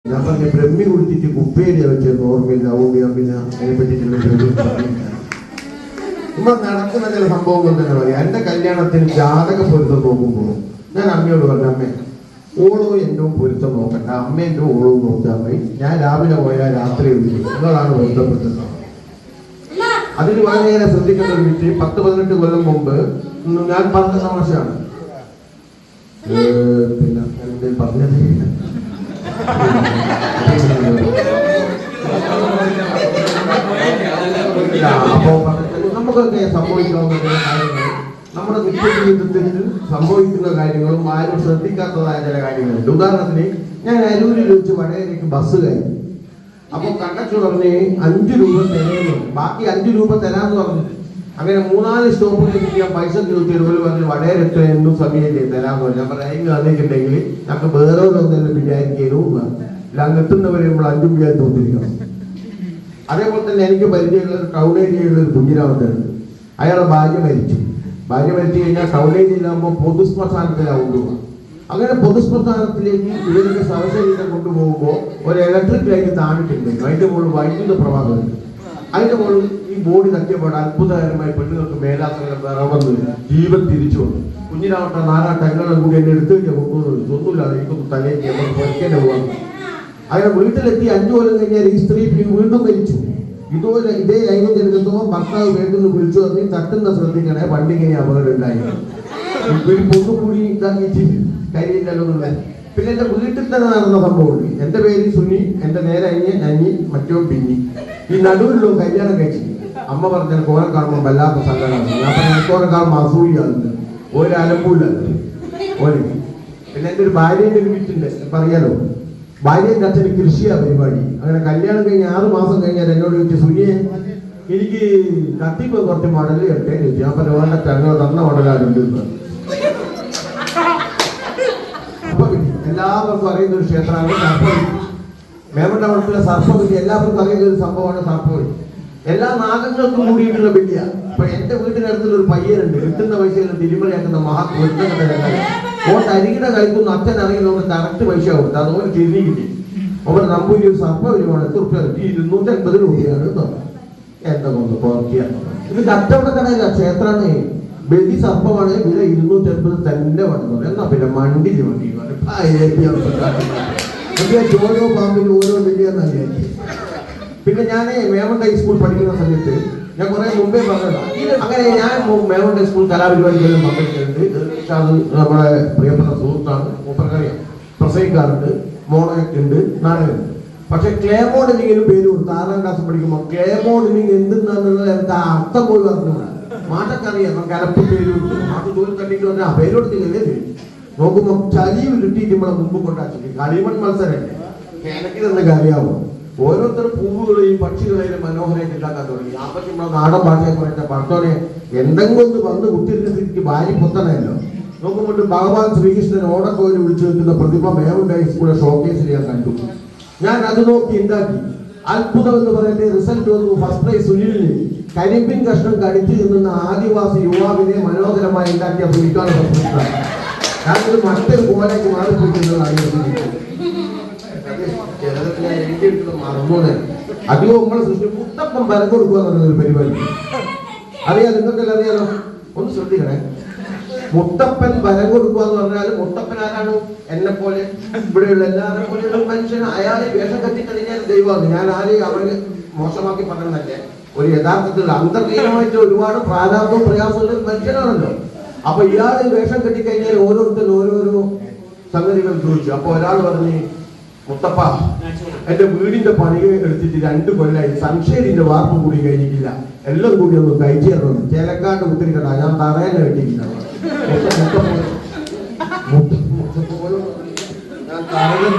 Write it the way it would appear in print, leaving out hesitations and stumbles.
ഞാൻ പറഞ്ഞ ബ്രഹ്മി കുടിച്ചിട്ട് കുപ്പേരി വെച്ചത് ഓർമ്മയില്ല. അതുകൊണ്ട് ഞാൻ പിന്നെ അതിനെ പറ്റിയിട്ടുള്ള നമ്മൾ നടക്കുന്ന ചില സംഭവങ്ങൾ തന്നെ പറയാം. എന്റെ കല്യാണത്തിന് ജാതക പൊരുത്തം നോക്കുമ്പോൾ ഞാൻ അമ്മയോട് പറഞ്ഞു, അമ്മേ ഓളോ എന്റെ പൊരുത്തം നോക്കണ്ട, അമ്മ എന്റെ ഓളവും നോക്കാൻ പോയി. ഞാൻ രാവിലെ പോയാൽ രാത്രി വിളിക്കും, നിങ്ങളാണ് ബന്ധപ്പെട്ടത്. അതിന് വളരെയേറെ ശ്രദ്ധിക്കേണ്ട ഒരു വിഷയം, 10-18 കൊല്ലം മുമ്പ് ഞാൻ പറഞ്ഞ തമാശയാണ്. പിന്നെ ഞാൻ പറഞ്ഞത് അപ്പോ നമുക്കൊക്കെ സംഭവിക്കാവുന്ന കാര്യങ്ങൾ, നമ്മുടെ നിത്യജീവിതത്തിൽ സംഭവിക്കുന്ന കാര്യങ്ങളും ആരും ശ്രദ്ധിക്കാത്തതായ ചില കാര്യങ്ങളുണ്ട്. ഉദാഹരണത്തിന് ഞാൻ അരൂരിൽ വെച്ച് വടകരയ്ക്ക് ബസ് കയറി. അപ്പൊ കണ്ടക്ടർ പറഞ്ഞ് 5 രൂപ തരുന്നു, ബാക്കി 5 രൂപ തരാന്ന് പറഞ്ഞു. അങ്ങനെ 3-4 സ്റ്റോപ്പിലേക്ക് ഞാൻ പൈസ ചോദിച്ചു. ഇതുപോലെ പറഞ്ഞ് വടകര എന്നും സമയത്ത് തരാന്ന് പറഞ്ഞു. ഞാൻ പറയാം അതിലേക്കുണ്ടെങ്കിൽ ഞങ്ങൾക്ക് വേറെ ഒന്നും വിചാരിക്കലും ഇല്ല, അങ്ങ് എത്തുന്നവരെ നമ്മൾ 5 രൂപയായി തോന്നിരിക്കണം. അതേപോലെ തന്നെ എനിക്ക് പരിചയമുള്ള ടൗൺ ഏരിയയുള്ള ഒരു കുഞ്ഞിരാമത്തുണ്ട്. അയാളെ ഭാര്യ മരിച്ചു കഴിഞ്ഞാൽ ടൗൺ ഏരിയയിലാകുമ്പോൾ പൊതുശ്മശാനത്തിലാവുക. അങ്ങനെ പൊതുശ്മശാനത്തിലേക്ക് ഇവരൊക്കെ ശവശരീരം കൊണ്ടുപോകുമ്പോൾ ഒരു ഇലക്ട്രിക് ലൈറ്റ് താണിട്ടുണ്ട്, അതിന്റെ മുകളിൽ വൈദ്യുത പ്രവാഹമുണ്ട്. അതിന്റെ മുകളിൽ ഈ ബോഡി തട്ടിയപ്പോൾ അത്ഭുതകരമായി പെണ്ണുങ്ങൾക്ക് മേലാസനം ജീവൻ തിരിച്ചു വന്നു. കുഞ്ഞിരാമട്ട 4 ടങ്ങളും കൂടി എന്നെ എടുത്തു ഒന്നുമില്ലാതെ എനിക്കൊന്ന് തലയ്ക്ക് പൊരിക്കേണ്ട പോകാൻ. അങ്ങനെ വീട്ടിലെത്തി 5 കൊല്ലം കഴിഞ്ഞാൽ ഈ സ്ത്രീ വീണ്ടും മരിച്ചു. ഇതുപോലെ ഇതേ ലൈനിൽ എടുക്കുമ്പോൾ ഭർത്താവ് വീട്ടിൽ വിളിച്ചു പറഞ്ഞ് തട്ടുന്ന ശ്രദ്ധിക്കണേ, വണ്ടിങ്ങനെ അപകടം ഉണ്ടായി പൊന്നുകൂടി ഇതാക്കിയിട്ട് കരിയില്ലല്ലോ എന്നുള്ള. പിന്നെ എന്റെ വീട്ടിൽ തന്നെ നടന്ന സംഭവമുണ്ട്. എന്റെ പേര് സുനി, എന്റെ നേരെ അനി, മറ്റോ പിന്നി. ഈ നടുവിലുള്ള കല്യാണം കഴിച്ചു. അമ്മ പറഞ്ഞാൽ കോനെ കാണുമ്പോൾ വല്ലാത്ത സങ്കടമാണ്. ഞാൻ പറഞ്ഞ കോനെ കാണുമ്പോൾ അസൂയാകുന്നത് ഒരു അലമ്പൂല്ലത് ഓന്. പിന്നെ എന്റെ ഒരു ഭാര്യന്റെ ഒരു വീട്ടുണ്ട്, പറയാലോ. ഭാര്യന്റെ അച്ഛന് കൃഷിയാ പരിപാടി. അങ്ങനെ കല്യാണം കഴിഞ്ഞ് 6 മാസം കഴിഞ്ഞാൽ എന്നോട് ചോദിച്ചു, സുനിയെ എനിക്ക് കത്തിപ്പ് കുറച്ച് മടല് കേട്ടേന്ന് ചോദിച്ചു. ഞാൻ പറഞ്ഞ വേണ്ട, ഞങ്ങൾ തന്ന മടലാരുണ്ട്. അപ്പൊ എല്ലാവർക്കും അറിയുന്ന ഒരു ക്ഷേത്രമാണ് സർപ്പവലി. മേമണ്ടവളത്തിലെ സർപ്പവലി എല്ലാവർക്കും അറിയുന്ന ഒരു സംഭവമാണ് സർപ്പവലി. എല്ലാ നാഗങ്ങൾക്കും കൂടിയിട്ടുള്ള വലിയ. ഇപ്പൊ എന്റെ വീട്ടിനടുത്തുള്ള ഒരു പയ്യനുണ്ട്, കിട്ടുന്ന പൈസയിൽ തിരുമലയാക്കുന്ന ഓട്ട് അരികിടെ കഴിക്കുന്ന അച്ഛൻ അറിയുന്നവർ കറക്റ്റ് പൈസ കൊടുത്ത് അതുപോലെ തിരിഞ്ഞു കിട്ടി. അവർ നമ്പൂരി ഒരു സർപ്പവലിമാണ് 250 രൂപയാണ് എന്താ പുറത്തിയ. ഇത് കച്ചവടക്കടയില്ല, ക്ഷേത്രമാണ്. ബലി സർപ്പമാണ്, വില 250 തന്നെ വന്നത്. എന്നാ പിന്നെ മണ്ടി ഓരോ പാമ്പിന് ഓരോ വലിയ. പിന്നെ ഞാൻ മേമണ്ട ഹൈസ്കൂൾ പഠിക്കുന്ന സമയത്ത് ഞാൻ കുറെ മുമ്പേ പറഞ്ഞതാണ്. അങ്ങനെ ഞാൻ മേമണ്ട ഹൈസ്കൂൾ കലാപരിപാടികളിലും പങ്കെടുത്തിട്ടുണ്ട്. അത് നമ്മുടെ പ്രിയപ്പെട്ട സുഹൃത്താണ്, മൂപ്പർക്കറിയാം. പ്രസംഗിക്കാറുണ്ട്, മോണൊക്കെ ഉണ്ട്, നാടകമുണ്ട്. പക്ഷെ ക്ലേ മോഡലിങ്ങിന് പേര് കൊടുത്ത് 6ാം ക്ലാസ് പഠിക്കുമ്പോൾ ക്ലേ മോഡലിങ് എന്തെന്നാന്നുള്ളത് എന്താ അർത്ഥം പോയി പറഞ്ഞുകൂടാ. മാറ്റക്കറിയാം, നമുക്ക് അലപ്പ് പേര് കൊടുത്തു. മാട്ട് ദൂരം തട്ടിട്ട് പറഞ്ഞാൽ പേര് കൊടുത്തില്ലേ നോക്കുമ്പോ ചലിയും കിട്ടിയിട്ട് നമ്മളെ മുമ്പ് കൊണ്ടാക്കി കളിമൺ മത്സരമല്ലേ. എനിക്കിതെന്നൊക്കെ അറിയാമോ? ഓരോരുത്തർ പൂവുകളെയും പക്ഷികളെയും മനോഹരമായിട്ട് ഉണ്ടാക്കാൻ തുടങ്ങി. അപ്പറ്റി നമ്മളെ നാടൻ ഭാഷയെ പറഞ്ഞ പടത്തോനെ എന്തെങ്കിലും ഒന്ന് വന്ന് കുത്തിരിക്ക് ഭാര്യ പൊത്തണല്ലോ. നോക്കുമ്പോൾ ഭഗവാൻ ശ്രീകൃഷ്ണൻ ഓടക്കോല് വിളിച്ചു വെക്കുന്ന പ്രതിഭ മേമണ്ട ഹൈസ്കൂളിലെ ഷോക്കേസിൽ ഞാൻ കണ്ടു. ഞാൻ അത് നോക്കി ഉണ്ടാക്കി. അത്ഭുതം എന്ന് പറയുന്നത് റിസൾട്ട് വന്നു. First prize സുനിലിന്. കരിമ്പിൻ കഷ്ണം കടിച്ചു നിന്ന ആദിവാസി യുവാവിനെ മനോഹരമായി ഉണ്ടാക്കിയ പുലിക്കാണ് പ്രശ്നമാണ്. ഞാനത് മറ്റൊരു കോലേക്ക് മാറിപ്പിക്കുന്നതാണ്. മറന്നോനെ അധികം നമ്മളെ സൃഷ്ടി മുത്തപ്പം പരം കൊടുക്കുക എന്ന് പറയുന്നൊരു പരിപാടി അറിയാം. നിങ്ങൾക്കെല്ലാം അറിയാലോ, ഒന്ന് ശ്രദ്ധിക്കണേ. മുത്തപ്പൻ വരം കൊടുക്കുക എന്ന് പറഞ്ഞാൽ മുത്തപ്പൻ ആരാണ്? എന്നെ പോലെ ഇവിടെയുള്ള എല്ലാവരെ പോലെയുള്ള മനുഷ്യൻ. അയാളെ വേഷം കെട്ടിക്കഴിഞ്ഞാൽ ദൈവമാണ്. ഞാൻ ആരെയും അവര് മോശമാക്കി പറഞ്ഞതല്ലേ. ഒരു യഥാർത്ഥത്തിൽ അന്തർലീനമായിട്ട് ഒരുപാട് പ്രാരാബ്ദവും പ്രയാസമുള്ള ഒരു മനുഷ്യനാണല്ലോ. അപ്പൊ ഇയാൾ വേഷം കെട്ടിക്കഴിഞ്ഞാൽ ഓരോരുത്തരും ഓരോരോ സംഗതികൾ ചോദിച്ചു. അപ്പൊ ഒരാൾ പറഞ്ഞ്, മുത്തപ്പ എന്റെ വീടിന്റെ പണി എടുത്തിട്ട് 2 കൊല്ലായി, സംശയത്തിന്റെ വാർപ്പ് കൂടി കഴിഞ്ഞിട്ടില്ല, എല്ലാം കൂടി ഒന്ന് കഴിച്ചു തരണം. ചേലക്കാണ്ട് കുത്തിരിക്കണ്ട, ഞാൻ തറയാൻ കെട്ടിക്കില്ല. ഞാൻ തറയിൽ